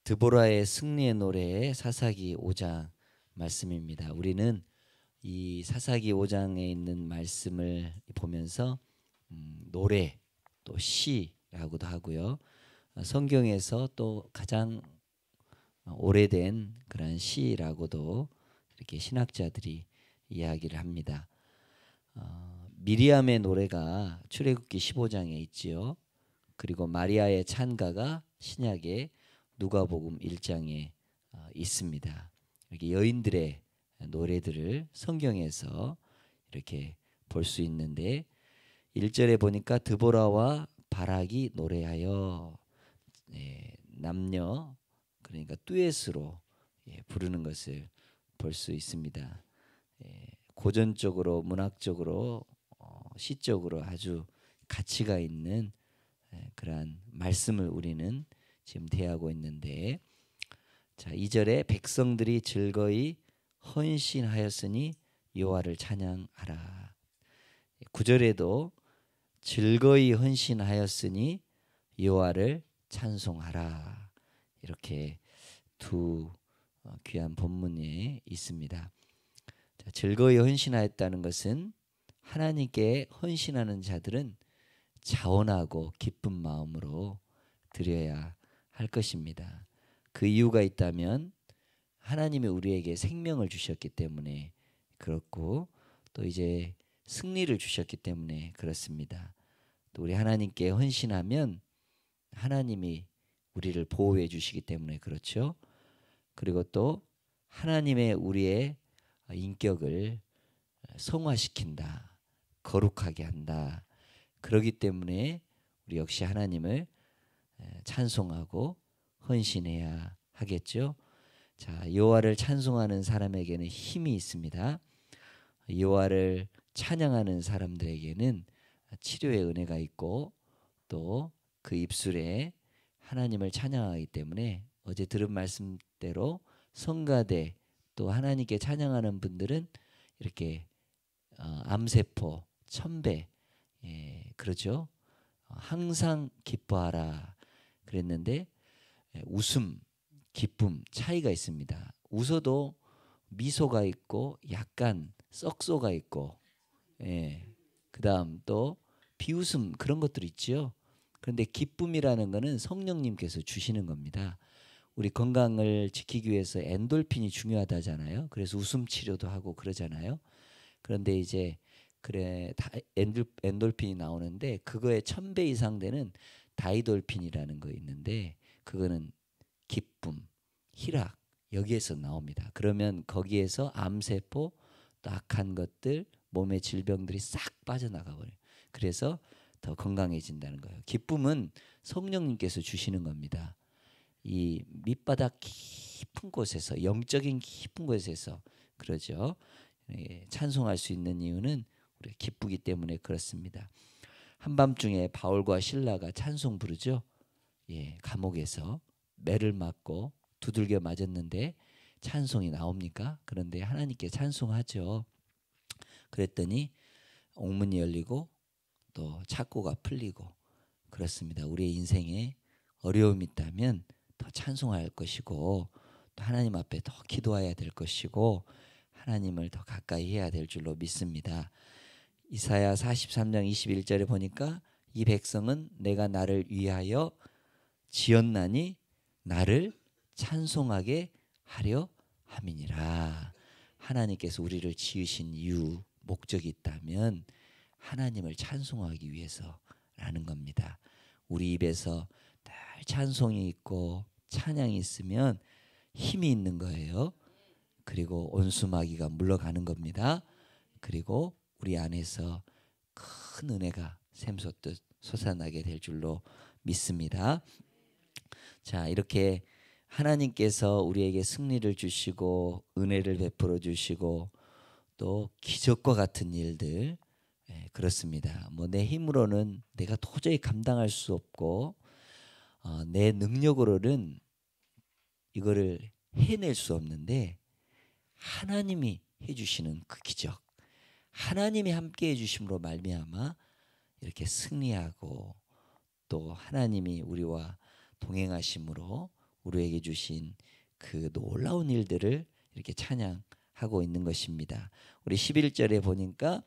드보라의 승리의 노래 사사기 5장 말씀입니다. 우리는 이 사사기 5장에 있는 말씀을 보면서 노래 또 시라고도 하고요. 성경에서 또 가장 오래된 그런 시라고도 이렇게 신학자들이 이야기를 합니다. 미리암의 노래가 출애굽기 15장에 있지요. 그리고 마리아의 찬가가 신약의 누가복음 1장에 있습니다. 이렇게 여인들의 노래들을 성경에서 이렇게 볼 수 있는데 1절에 보니까 드보라와 바락이 노래하여 남녀 그러니까 듀엣으로 부르는 것을 볼 수 있습니다. 고전적으로 문학적으로 시적으로 아주 가치가 있는 그러한 말씀을 우리는 지금 대하고 있는데, 자 2절에 백성들이 즐거이 헌신하였으니 여호와를 찬양하라. 9절에도 즐거이 헌신하였으니 여호와를 찬송하라. 이렇게 두 귀한 본문에 있습니다. 자, 즐거이 헌신하였다는 것은 하나님께 헌신하는 자들은 자원하고 기쁜 마음으로 드려야 할 것입니다. 그 이유가 있다면 하나님이 우리에게 생명을 주셨기 때문에 그렇고, 또 이제 승리를 주셨기 때문에 그렇습니다. 또 우리 하나님께 헌신하면 하나님이 우리를 보호해 주시기 때문에 그렇죠. 그리고 또 하나님의 우리의 인격을 성화시킨다, 거룩하게 한다. 그러기 때문에 우리 역시 하나님을 찬송하고 헌신해야 하겠죠. 자, 여호와를 찬송하는 사람에게는 힘이 있습니다. 여호와를 찬양하는 사람들에게는 치료의 은혜가 있고, 또 그 입술에 하나님을 찬양하기 때문에 어제 들은 말씀대로 성가대 또 하나님께 찬양하는 분들은 이렇게 암세포, 천배, 그렇죠. 항상 기뻐하라 그랬는데 웃음, 기쁨 차이가 있습니다. 웃어도 미소가 있고 약간 썩소가 있고, 그다음 또 비웃음 그런 것들 있지요. 그런데 기쁨이라는 것은 성령님께서 주시는 겁니다. 우리 건강을 지키기 위해서 엔돌핀이 중요하다잖아요. 그래서 웃음 치료도 하고 그러잖아요. 그런데 이제 그래 엔돌핀이 나오는데 그거에 1000배 이상 되는 다이돌핀이라는 거 있는데 그거는 기쁨, 희락 여기에서 나옵니다. 그러면 거기에서 암세포, 또 악한 것들, 몸의 질병들이 싹 빠져나가 버려요. 그래서 더 건강해진다는 거예요. 기쁨은 성령님께서 주시는 겁니다. 이 밑바닥 깊은 곳에서, 영적인 깊은 곳에서 그러죠. 찬송할 수 있는 이유는 우리가 기쁘기 때문에 그렇습니다. 한밤중에 바울과 실라가 찬송 부르죠. 감옥에서 매를 맞고 두들겨 맞았는데 찬송이 나옵니까? 그런데 하나님께 찬송하죠. 그랬더니 옥문이 열리고 또 착고가 풀리고 그렇습니다. 우리의 인생에 어려움이 있다면 더 찬송할 것이고, 또 하나님 앞에 더 기도해야 될 것이고, 하나님을 더 가까이 해야 될 줄로 믿습니다. 이사야 43장 21절에 보니까 이 백성은 내가 나를 위하여 지었나니 나를 찬송하게 하려 함이니라. 하나님께서 우리를 지으신 이유, 목적이 있다면 하나님을 찬송하기 위해서라는 겁니다. 우리 입에서 늘 찬송이 있고 찬양이 있으면 힘이 있는 거예요. 그리고 온수마귀가 물러가는 겁니다. 그리고 우리 안에서 큰 은혜가 샘솟듯 솟아나게 될 줄로 믿습니다. 자, 이렇게 하나님께서 우리에게 승리를 주시고 은혜를 베풀어 주시고 또 기적과 같은 일들, 그렇습니다. 뭐 내 힘으로는 내가 도저히 감당할 수 없고 내 능력으로는 이거를 해낼 수 없는데 하나님이 해주시는 그 기적, 하나님이 함께 해주심으로 말미암아 이렇게 승리하고 또 하나님이 우리와 동행하심으로 우리에게 주신 그 놀라운 일들을 이렇게 찬양하고 있는 것입니다. 우리 11절에 보니까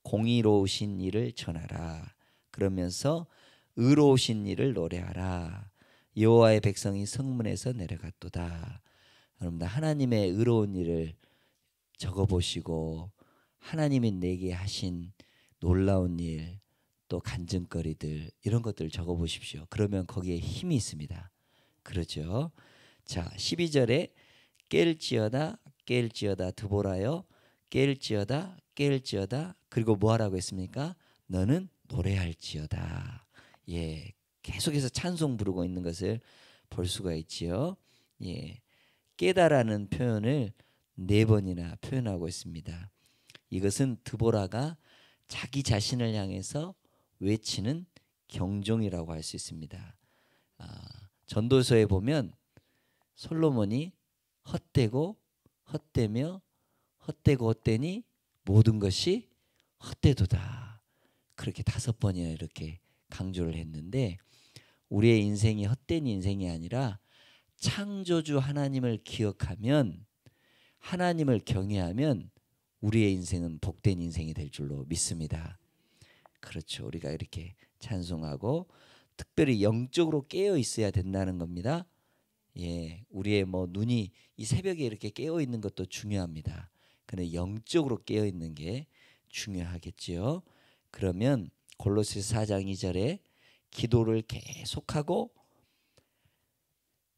공의로우신 일을 전하라. 그러면서 의로우신 일을 노래하라. 여호와의 백성이 성문에서 내려갔도다. 여러분들 하나님의 의로운 일을 적어보시고 하나님이 내게 하신 놀라운 일, 또 간증거리들 이런 것들 적어보십시오. 그러면 거기에 힘이 있습니다. 그렇죠? 자, 12절에 깰지어다 깰지어다 드보라여 깰지어다 깰지어다. 그리고 뭐 하라고 했습니까? 너는 노래할지어다. 예, 계속해서 찬송 부르고 있는 것을 볼 수가 있지요. 예, 깨다라는 표현을 4번이나 표현하고 있습니다. 이것은 드보라가 자기 자신을 향해서 외치는 경종이라고 할 수 있습니다. 전도서에 보면 솔로몬이 헛되고 헛되며 헛되고 헛되니 모든 것이 헛되도다. 그렇게 5번이나 이렇게 강조를 했는데 우리의 인생이 헛된 인생이 아니라 창조주 하나님을 기억하면 하나님을 경외하면 우리의 인생은 복된 인생이 될 줄로 믿습니다. 그렇죠. 우리가 이렇게 찬송하고 특별히 영적으로 깨어 있어야 된다는 겁니다. 예, 우리의 눈이 이 새벽에 이렇게 깨어 있는 것도 중요합니다. 근데 영적으로 깨어 있는 게 중요하겠지요. 그러면 골로새서 4장 2절에 기도를 계속하고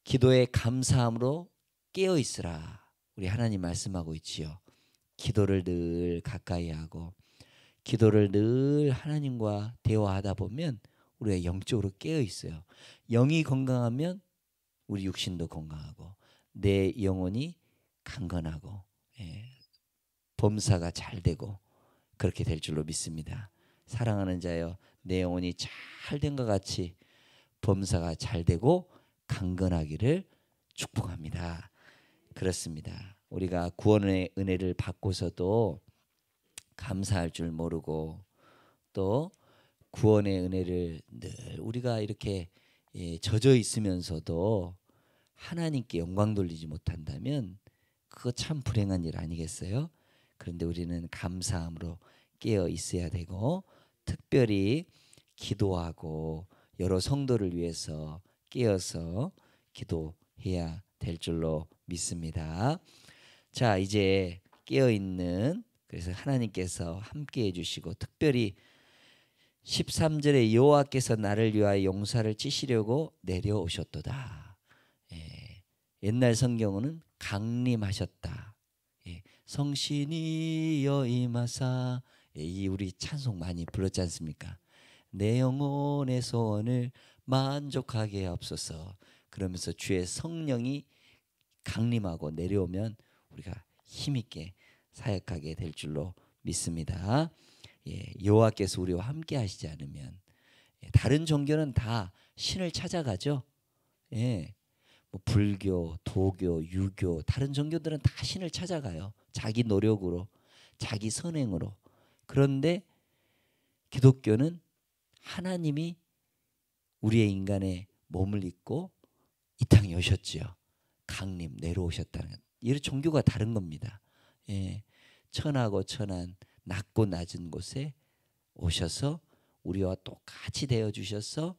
기도에 감사함으로 깨어 있으라. 우리 하나님 말씀하고 있지요. 기도를 늘 가까이 하고 기도를 늘 하나님과 대화하다 보면 우리가 영적으로 깨어 있어요. 영이 건강하면 우리 육신도 건강하고 내 영혼이 강건하고 범사가 잘 되고 그렇게 될 줄로 믿습니다. 사랑하는 자여, 내 영혼이 잘 된 것 같이 범사가 잘 되고 강건하기를 축복합니다. 그렇습니다. 우리가 구원의 은혜를 받고서도 감사할 줄 모르고 또 구원의 은혜를 늘 우리가 이렇게 젖어 있으면서도 하나님께 영광 돌리지 못한다면 그거 참 불행한 일 아니겠어요? 그런데 우리는 감사함으로 깨어 있어야 되고 특별히 기도하고 여러 성도를 위해서 깨어서 기도해야 될 줄로 믿습니다. 자, 이제 깨어 있는 그래서 하나님께서 함께 해주시고 특별히 13절에 여호와께서 나를 위하여 용사를 치시려고 내려오셨도다. 옛날 성경은 강림하셨다. 성신이여 임하사. 이 우리 찬송 많이 불렀지 않습니까? 내 영혼의 소원을 만족하게 하옵소서. 그러면서 주의 성령이 강림하고 내려오면 우리가 힘있게 사역하게 될 줄로 믿습니다. 여호와께서 우리와 함께 하시지 않으면 다른 종교는 다 신을 찾아가죠. 불교, 도교, 유교 다른 종교들은 다 신을 찾아가요. 자기 노력으로, 자기 선행으로. 그런데 기독교는 하나님이 우리의 인간의 몸을 입고 이 땅에 오셨지요. 강림 내려오셨다는 이 종교가 다른 겁니다. 천하고 천한 낮고 낮은 곳에 오셔서 우리와 똑같이 되어 주셔서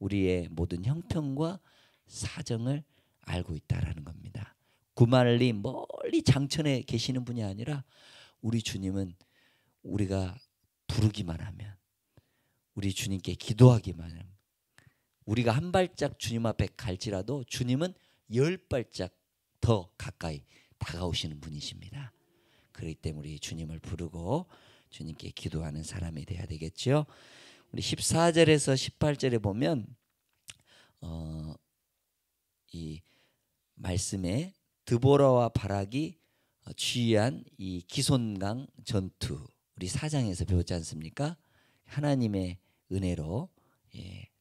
우리의 모든 형편과 사정을 알고 있다라는 겁니다. 구말리 멀리 장천에 계시는 분이 아니라 우리 주님은 우리가 부르기만 하면 우리 주님께 기도하기만 하면 우리가 한 발짝 주님 앞에 갈지라도 주님은 10발짝 더 가까이 다가오시는 분이십니다. 그렇기 때문에 우리 주님을 부르고 주님께 기도하는 사람이 돼야 되겠죠. 우리 14절에서 18절에 보면 이 말씀에 드보라와 바락이 취한 이 기손강 전투 우리 4장에서 배웠지 않습니까? 하나님의 은혜로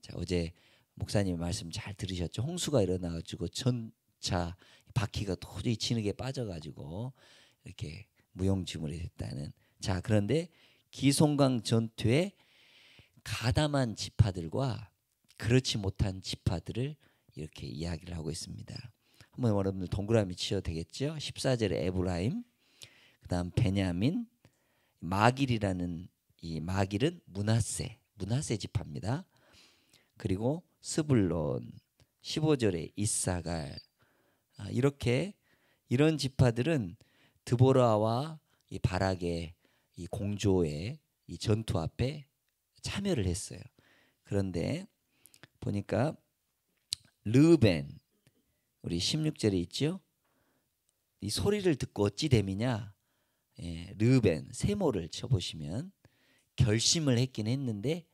자, 어제 목사님 말씀 잘 들으셨죠? 홍수가 일어나가지고 전차 바퀴가 도저히 진흙에 빠져가지고 이렇게 무용지물이 됐다는. 자, 그런데 기손강 전투에 가담한 지파들과 그렇지 못한 지파들을 이렇게 이야기를 하고 있습니다. 한번 여러분들 동그라미 치셔도 되겠죠? 14절에 에브라임, 그다음 베냐민, 마길이라는 이 마길은 문하세 지파입니다. 그리고 스불론, 15절에 이사갈. 이렇게 이런 지파들은 드보라와 이 바락의 이 공조의 이 전투 앞에 참여를 했어요. 그런데 보니까 르벤, 우리 16절에 있죠. 이 소리를 듣고 어찌 됨이냐. 르벤 세모를 쳐보시면 결심을 했긴 했는데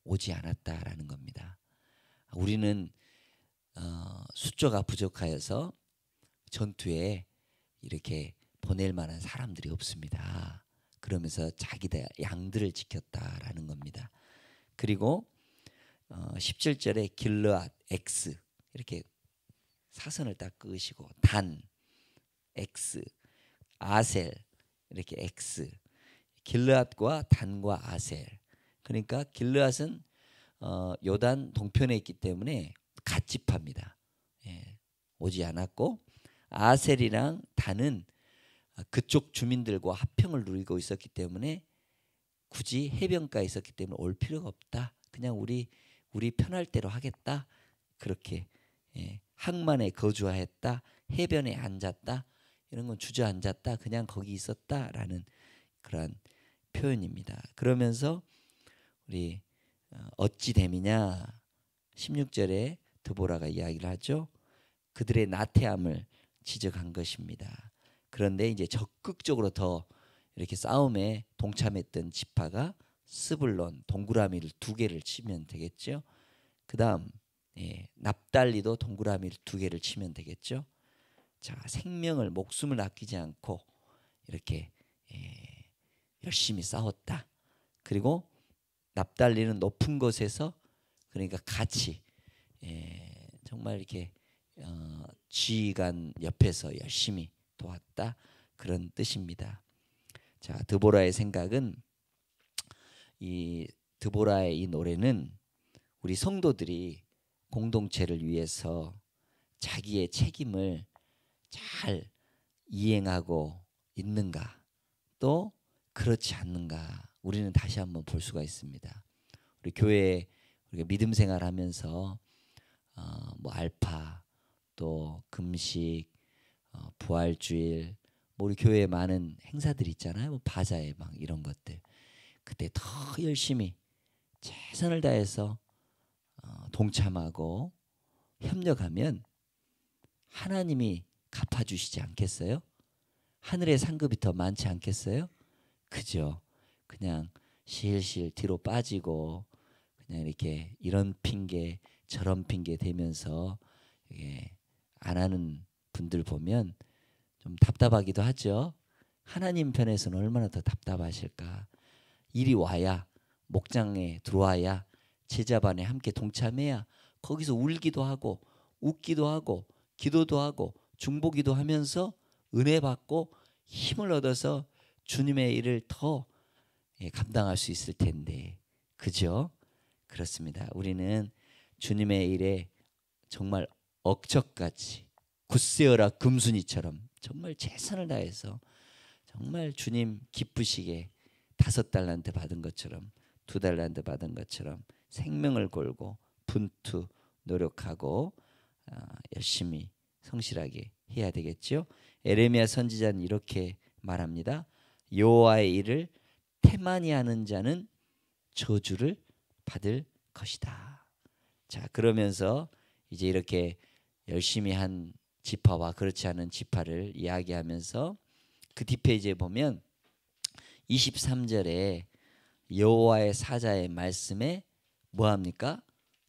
오지 않았다라는 겁니다. 우리는 숫자가 부족하여서 전투에 이렇게 보낼 만한 사람들이 없습니다. 그러면서 자기들 양들을 지켰다라는 겁니다. 그리고 17절에 길르앗 X 이렇게 사선을 딱 그으시고 단 X, 아셀 이렇게 X, 길르앗과 단과 아셀. 그러니까 길르앗은 요단 동편에 있기 때문에 갓집합니다. 오지 않았고 아셀이랑 단은 그쪽 주민들과 화평을 누리고 있었기 때문에 굳이 해변가에 있었기 때문에 올 필요가 없다. 그냥 우리 편할 대로 하겠다. 그렇게 항만에 거주하였다. 해변에 앉았다. 이런 건 주저앉았다. 그냥 거기 있었다라는 그런 표현입니다. 그러면서 우리 어찌 됨이냐 16절에 드보라가 이야기를 하죠. 그들의 나태함을 지적한 것입니다. 그런데 이제 적극적으로 더 이렇게 싸움에 동참했던 지파가 스불론 동그라미를 2개를 치면 되겠죠. 그다음 납달리도 동그라미를 2개를 치면 되겠죠. 자, 생명을 목숨을 아끼지 않고 이렇게 열심히 싸웠다. 그리고 납달리는 높은 곳에서 그러니까 같이 정말 이렇게 지휘관 옆에서 열심히 도왔다. 그런 뜻입니다. 자, 드보라의 생각은 이 드보라의 이 노래는 우리 성도들이 공동체를 위해서 자기의 책임을 잘 이행하고 있는가 또 그렇지 않는가 우리는 다시 한번 볼 수가 있습니다. 우리 교회에 우리가 믿음 생활하면서 뭐 알파 또 금식 부활주일 뭐 우리 교회에 많은 행사들이 있잖아요. 뭐 바자회 막 이런 것들 그때 더 열심히 최선을 다해서 동참하고 협력하면 하나님이 갚아주시지 않겠어요? 하늘의 상급이 더 많지 않겠어요? 그죠? 그냥 실실 뒤로 빠지고 그냥 이렇게 이런 핑계 저런 핑계 대면서 안 하는 분들 보면 좀 답답하기도 하죠. 하나님 편에서는 얼마나 더 답답하실까. 이리 와야 목장에 들어와야 제자반에 함께 동참해야 거기서 울기도 하고 웃기도 하고 기도도 하고 중보기도 하면서 은혜 받고 힘을 얻어서 주님의 일을 더 감당할 수 있을 텐데 그죠? 그렇습니다. 우리는 주님의 일에 정말 억척같이 굳세어라 금순이처럼 정말 최선을 다해서 정말 주님 기쁘시게 5달란트 받은 것처럼 2달란트 받은 것처럼 생명을 걸고 분투 노력하고 열심히 성실하게 해야 되겠죠. 에레미야 선지자는 이렇게 말합니다. 여호와의 일을 태만히 하는 자는 저주를 받을 것이다. 자, 그러면서 이제 이렇게 열심히 한 지파와 그렇지 않은 지파를 이야기하면서 그 뒷페이지에 보면 23절에 여호와의 사자의 말씀에 뭐합니까?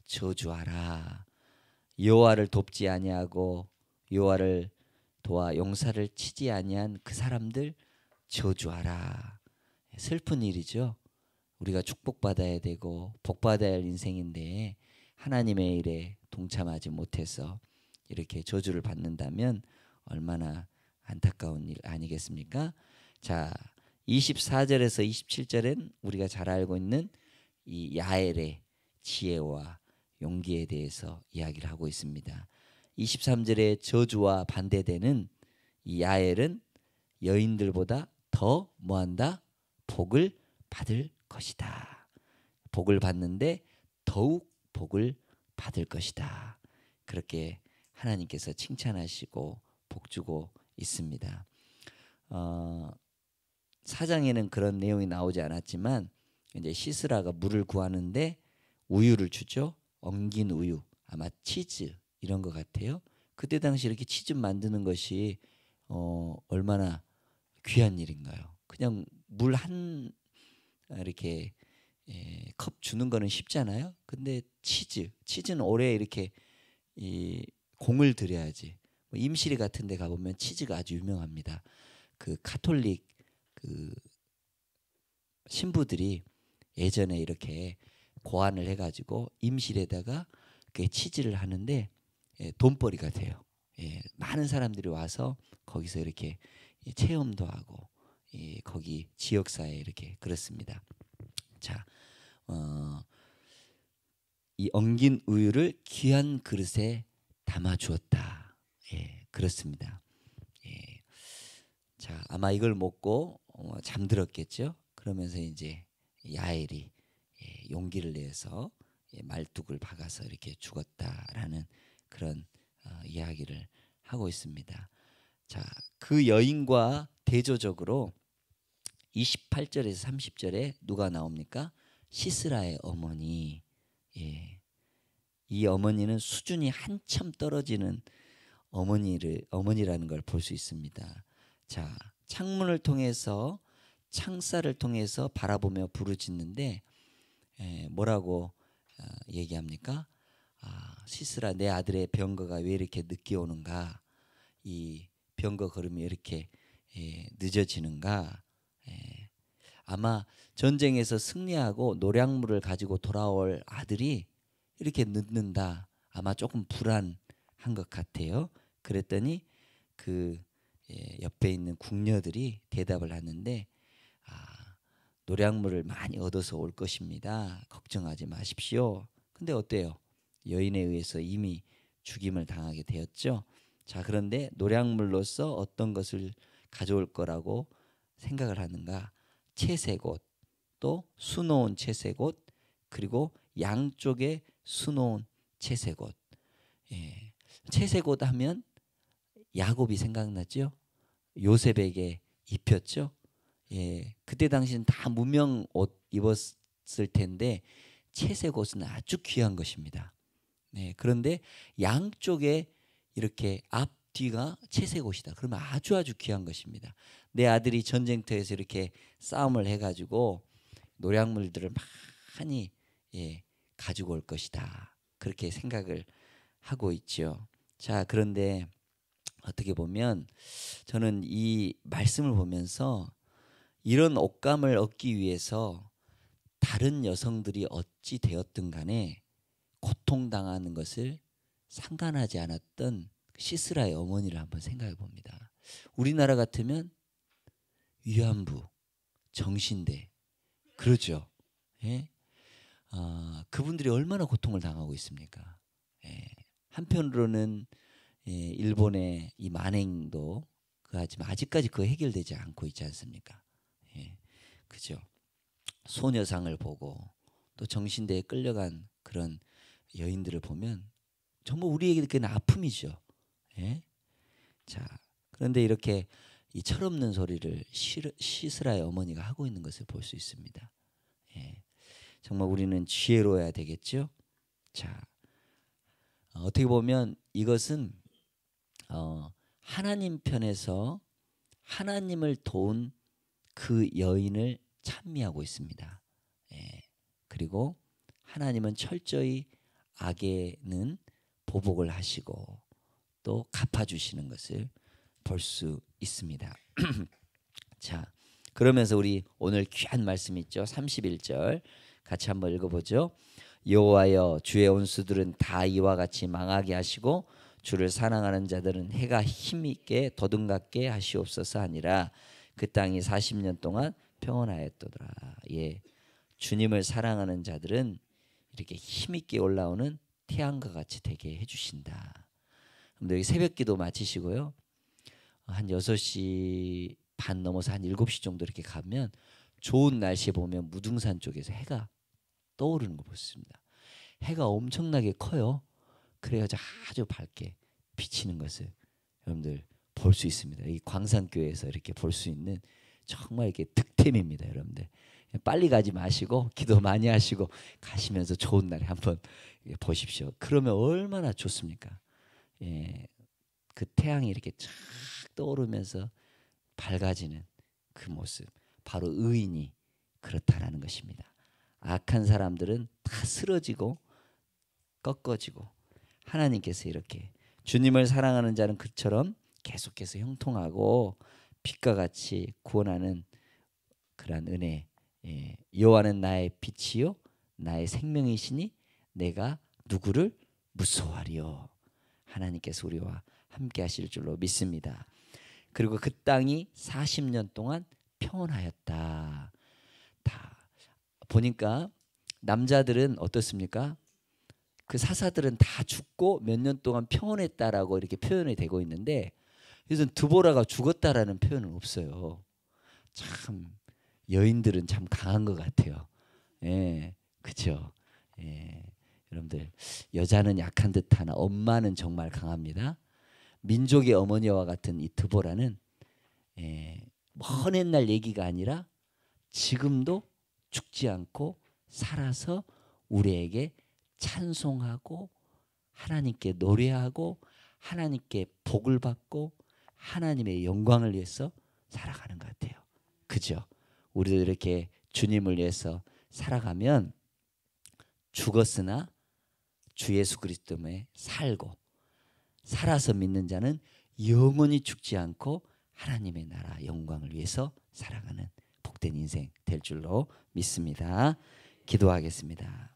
저주하라. 여호와를 돕지 아니하고 여호와를 도와 용사를 치지 아니한 그 사람들 저주하라. 슬픈 일이죠. 우리가 축복받아야 되고 복받아야 할 인생인데 하나님의 일에 동참하지 못해서 이렇게 저주를 받는다면 얼마나 안타까운 일 아니겠습니까? 자, 24절에서 27절엔 우리가 잘 알고 있는 이 야엘의 지혜와 용기에 대해서 이야기를 하고 있습니다. 23절의 저주와 반대되는 이 야엘은 여인들보다 더 뭐한다? 복을 받을 것이다. 복을 받는데 더욱 복을 받을 것이다. 그렇게 하나님께서 칭찬하시고 복주고 있습니다. 4장에는 그런 내용이 나오지 않았지만 이제 시스라가 물을 구하는데 우유를 주죠. 엉긴 우유, 아마 치즈 이런 것 같아요. 그때 당시 이렇게 치즈 만드는 것이 얼마나 귀한 일인가요? 그냥 물 한 이렇게 컵 주는 거는 쉽잖아요. 근데 치즈는 오래 이렇게 이 공을 들여야지. 뭐 임실이 같은 데 가보면 치즈가 아주 유명합니다. 그 가톨릭 그 신부들이 예전에 이렇게 고안을 해가지고 임실에다가 그 치즈를 하는데 돈벌이가 돼요. 많은 사람들이 와서 거기서 이렇게 체험도 하고 거기 지역사회에 이렇게 그렇습니다. 자, 이 엉긴 우유를 귀한 그릇에 담아 주었다. 그렇습니다. 자, 아마 이걸 먹고 잠들었겠죠. 그러면서 이제 야엘이 용기를 내서 말뚝을 박아서 이렇게 죽었다라는 그런 이야기를 하고 있습니다. 자, 그 여인과 대조적으로 28절에서 30절에 누가 나옵니까? 시스라의 어머니. 이 어머니는 수준이 한참 떨어지는 어머니라는 걸 볼 수 있습니다. 자, 창문을 통해서 창살을 통해서 바라보며 부르짖는데 뭐라고 얘기합니까? 시스라, 내 아들의 병거가 왜 이렇게 늦게 오는가? 이 병거 걸음이 이렇게 늦어지는가? 아마 전쟁에서 승리하고 노량물을 가지고 돌아올 아들이 이렇게 늦는다. 아마 조금 불안한 것 같아요. 그랬더니 그 옆에 있는 궁녀들이 대답을 하는데 노량물을 많이 얻어서 올 것입니다. 걱정하지 마십시오. 근데 어때요? 여인에 의해서 이미 죽임을 당하게 되었죠. 자, 그런데 노량물로서 어떤 것을 가져올 거라고 생각을 하는가? 채색옷, 또 수놓은 채색옷, 그리고 양쪽에 수놓은 채색옷. 채색옷 하면 야곱이 생각나죠? 요셉에게 입혔죠. 그때 당시는 다 무명 옷 입었을 텐데 채색 옷은 아주 귀한 것입니다. 그런데 양쪽에 이렇게 앞뒤가 채색 옷이다. 그러면 아주 귀한 것입니다. 내 아들이 전쟁터에서 이렇게 싸움을 해가지고 노량물들을 많이 가지고 올 것이다. 그렇게 생각을 하고 있죠. 자, 그런데 어떻게 보면 저는 이 말씀을 보면서 이런 옷감을 얻기 위해서 다른 여성들이 어찌 되었든 간에 고통당하는 것을 상관하지 않았던 시스라의 어머니를 한번 생각해 봅니다. 우리나라 같으면 위안부, 정신대 그러죠. 그분들이 얼마나 고통을 당하고 있습니까? 한편으로는 일본의 이 만행도 하지만 아직까지 그 해결되지 않고 있지 않습니까? 그죠? 소녀상을 보고 또 정신대에 끌려간 그런 여인들을 보면 정말 우리에게는 아픔이죠. 자, 그런데 이렇게 이 철없는 소리를 시스라의 어머니가 하고 있는 것을 볼 수 있습니다. 정말 우리는 지혜로워야 되겠죠. 자, 어떻게 보면 이것은 하나님 편에서 하나님을 도운 그 여인을 찬미하고 있습니다. 그리고 하나님은 철저히 악에는 보복을 하시고 또 갚아주시는 것을 볼 수 있습니다. 자, 그러면서 우리 오늘 귀한 말씀 있죠. 31절 같이 한번 읽어보죠. 여호와여, 주의 온수들은 다 이와 같이 망하게 하시고 주를 사랑하는 자들은 해가 힘있게 더듬갑게 하시옵소서 하니라. 그 땅이 40년 동안 평온하였도다. 주님을 사랑하는 자들은 이렇게 힘있게 올라오는 태양과 같이 되게 해주신다. 그럼 여기 새벽기도 마치시고요. 한 6시 반 넘어서 한 7시 정도 이렇게 가면 좋은 날씨에 보면 무등산 쪽에서 해가 떠오르는 거 보습니다. 해가 엄청나게 커요. 그래가지고 아주 밝게 비치는 것을 여러분들 볼 수 있습니다. 이 광산교회에서 이렇게 볼 수 있는 정말 이게 득템입니다. 여러분들 빨리 가지 마시고 기도 많이 하시고 가시면서 좋은 날에 한번 보십시오. 그러면 얼마나 좋습니까? 예, 그 태양이 이렇게 쫙 떠오르면서 밝아지는 그 모습, 바로 의인이 그렇다라는 것입니다. 악한 사람들은 다 쓰러지고 꺾어지고, 하나님께서 이렇게 주님을 사랑하는 자는 그처럼 계속해서 형통하고 빛과 같이 구원하는 그러한 은혜. 여호와는 나의 빛이요 나의 생명이시니 내가 누구를 무서워하리요. 하나님께서 우리와 함께 하실 줄로 믿습니다. 그리고 그 땅이 40년 동안 평온하였다. 다 보니까 남자들은 어떻습니까? 그 사사들은 다 죽고 몇 년 동안 평온했다라고 이렇게 표현이 되고 있는데, 그래서 드보라가 죽었다라는 표현은 없어요. 참 여인들은 참 강한 것 같아요. 예, 그렇죠. 예, 여러분들 여자는 약한 듯하나 엄마는 정말 강합니다. 민족의 어머니와 같은 이 드보라는 먼 옛날 얘기가 아니라 지금도 죽지 않고 살아서 우리에게 찬송하고 하나님께 노래하고 하나님께 복을 받고 하나님의 영광을 위해서 살아가는 것 같아요. 그죠? 우리도 이렇게 주님을 위해서 살아가면 죽었으나 주 예수 그리스도 때문에 살고 살아서 믿는 자는 영원히 죽지 않고 하나님의 나라 영광을 위해서 살아가는 복된 인생 될 줄로 믿습니다. 기도하겠습니다.